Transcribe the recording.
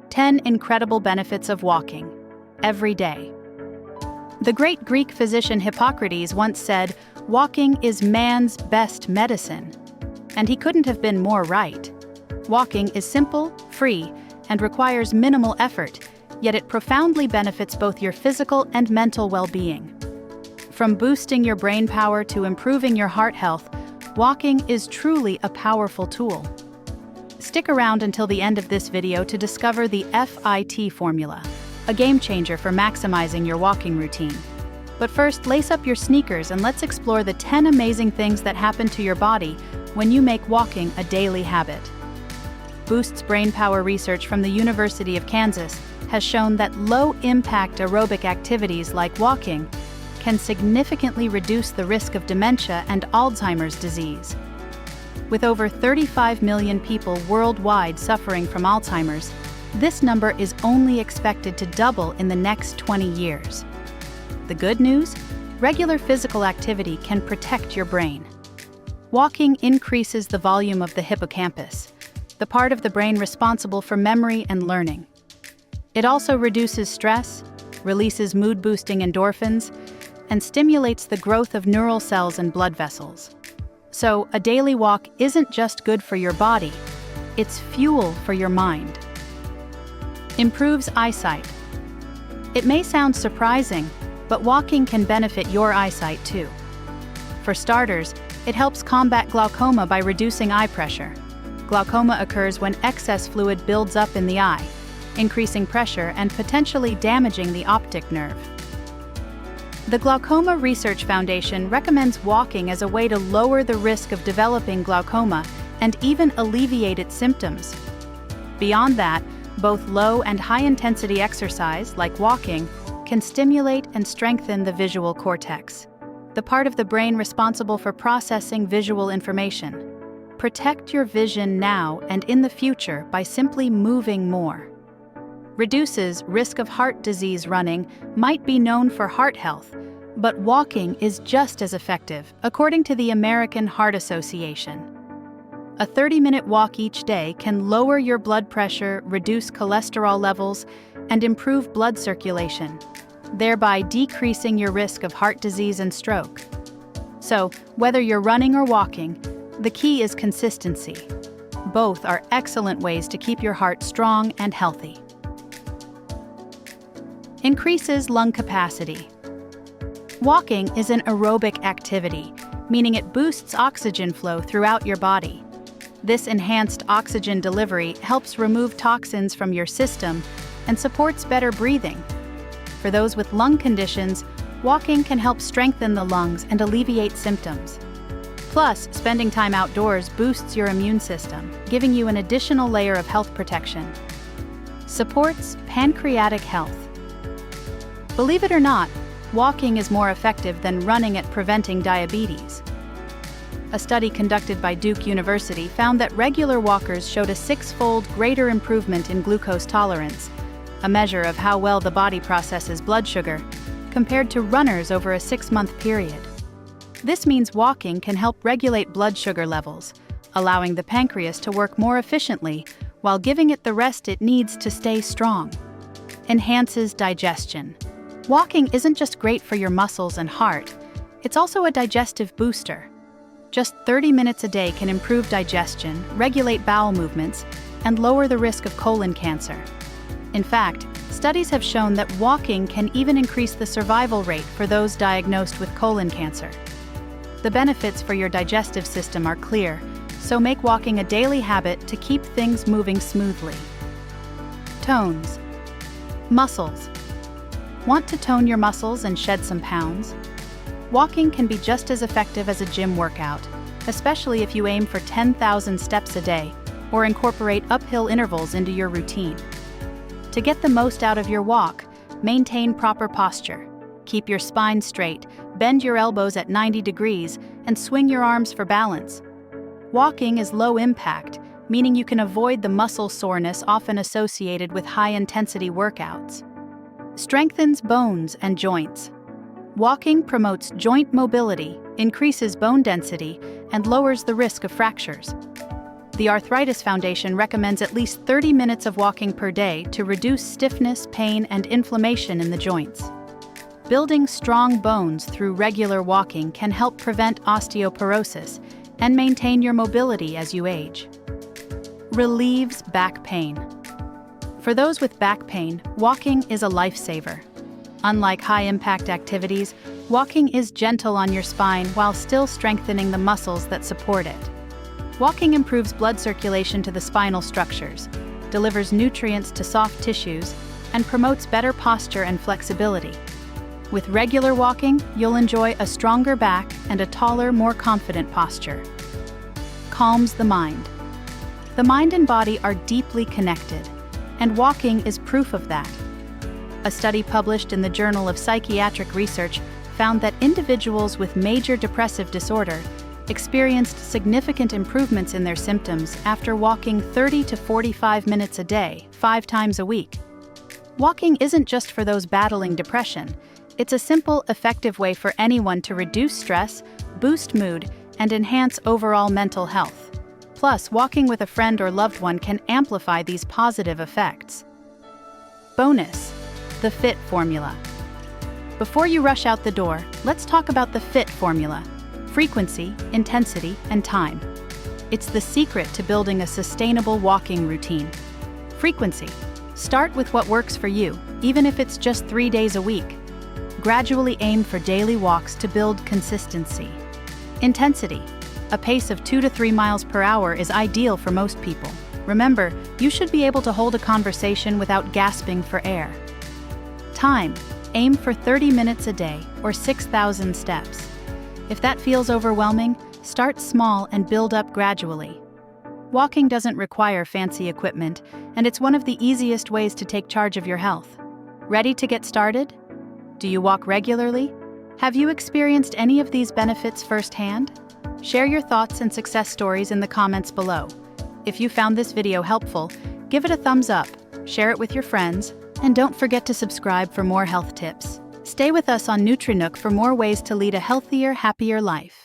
10 incredible benefits of walking every day. The great Greek physician Hippocrates once said, "Walking is man's best medicine." And he couldn't have been more right. Walking is simple, free, and requires minimal effort, yet it profoundly benefits both your physical and mental well-being. From boosting your brain power to improving your heart health, walking is truly a powerful tool. Stick around until the end of this video to discover the FIT formula, a game changer for maximizing your walking routine. But first, lace up your sneakers and let's explore the 10 amazing things that happen to your body when you make walking a daily habit. Boosts brain power research from the University of Kansas has shown that low-impact aerobic activities like walking can significantly reduce the risk of dementia and Alzheimer's disease. With over 35 million people worldwide suffering from Alzheimer's, this number is only expected to double in the next 20 years. The good news? Regular physical activity can protect your brain. Walking increases the volume of the hippocampus, the part of the brain responsible for memory and learning. It also reduces stress, releases mood-boosting endorphins, and stimulates the growth of neural cells and blood vessels. So, a daily walk isn't just good for your body, it's fuel for your mind. Improves eyesight. It may sound surprising, but walking can benefit your eyesight too. For starters, it helps combat glaucoma by reducing eye pressure. Glaucoma occurs when excess fluid builds up in the eye, increasing pressure and potentially damaging the optic nerve. The Glaucoma Research Foundation recommends walking as a way to lower the risk of developing glaucoma and even alleviate its symptoms. Beyond that, both low and high-intensity exercise, like walking, can stimulate and strengthen the visual cortex, the part of the brain responsible for processing visual information. Protect your vision now and in the future by simply moving more. Reduces risk of heart disease. Running might be known for heart health, but walking is just as effective, according to the American Heart Association. A 30-minute walk each day can lower your blood pressure, reduce cholesterol levels, and improve blood circulation, thereby decreasing your risk of heart disease and stroke. So, whether you're running or walking, the key is consistency. Both are excellent ways to keep your heart strong and healthy. Increases lung capacity. Walking is an aerobic activity, meaning it boosts oxygen flow throughout your body. This enhanced oxygen delivery helps remove toxins from your system and supports better breathing. For those with lung conditions, walking can help strengthen the lungs and alleviate symptoms. Plus, spending time outdoors boosts your immune system, giving you an additional layer of health protection. Supports pancreatic health. Believe it or not, walking is more effective than running at preventing diabetes. A study conducted by Duke University found that regular walkers showed a 6-fold greater improvement in glucose tolerance, a measure of how well the body processes blood sugar, compared to runners over a 6-month period. This means walking can help regulate blood sugar levels, allowing the pancreas to work more efficiently while giving it the rest it needs to stay strong. Enhances digestion. Walking isn't just great for your muscles and heart, it's also a digestive booster. Just 30 minutes a day can improve digestion, regulate bowel movements, and lower the risk of colon cancer. In fact, studies have shown that walking can even increase the survival rate for those diagnosed with colon cancer. The benefits for your digestive system are clear, so make walking a daily habit to keep things moving smoothly. Tones. Muscles. Want to tone your muscles and shed some pounds? Walking can be just as effective as a gym workout, especially if you aim for 10,000 steps a day or incorporate uphill intervals into your routine. To get the most out of your walk, maintain proper posture. Keep your spine straight, bend your elbows at 90 degrees, and swing your arms for balance. Walking is low impact, meaning you can avoid the muscle soreness often associated with high-intensity workouts. Strengthens bones and joints. Walking promotes joint mobility, increases bone density, and lowers the risk of fractures. The Arthritis Foundation recommends at least 30 minutes of walking per day to reduce stiffness, pain, and inflammation in the joints. Building strong bones through regular walking can help prevent osteoporosis and maintain your mobility as you age. Relieves back pain. For those with back pain, walking is a lifesaver. Unlike high-impact activities, walking is gentle on your spine while still strengthening the muscles that support it. Walking improves blood circulation to the spinal structures, delivers nutrients to soft tissues, and promotes better posture and flexibility. With regular walking, you'll enjoy a stronger back and a taller, more confident posture. Calms the mind. The mind and body are deeply connected, and walking is proof of that. A study published in the Journal of Psychiatric Research found that individuals with major depressive disorder experienced significant improvements in their symptoms after walking 30 to 45 minutes a day, 5 times a week. Walking isn't just for those battling depression. It's a simple, effective way for anyone to reduce stress, boost mood, and enhance overall mental health. Plus, walking with a friend or loved one can amplify these positive effects. Bonus: the FIT formula. Before you rush out the door, let's talk about the FIT formula: frequency, intensity, and time. It's the secret to building a sustainable walking routine. Frequency: start with what works for you, even if it's just 3 days a week. Gradually aim for daily walks to build consistency. Intensity: a pace of 2 to 3 miles per hour is ideal for most people. Remember, you should be able to hold a conversation without gasping for air. Time: aim for 30 minutes a day or 6,000 steps. If that feels overwhelming, start small and build up gradually. Walking doesn't require fancy equipment, and it's one of the easiest ways to take charge of your health. Ready to get started? Do you walk regularly? Have you experienced any of these benefits firsthand? Share your thoughts and success stories in the comments below. If you found this video helpful, give it a thumbs up, share it with your friends, and don't forget to subscribe for more health tips. Stay with us on NutriNook for more ways to lead a healthier, happier life.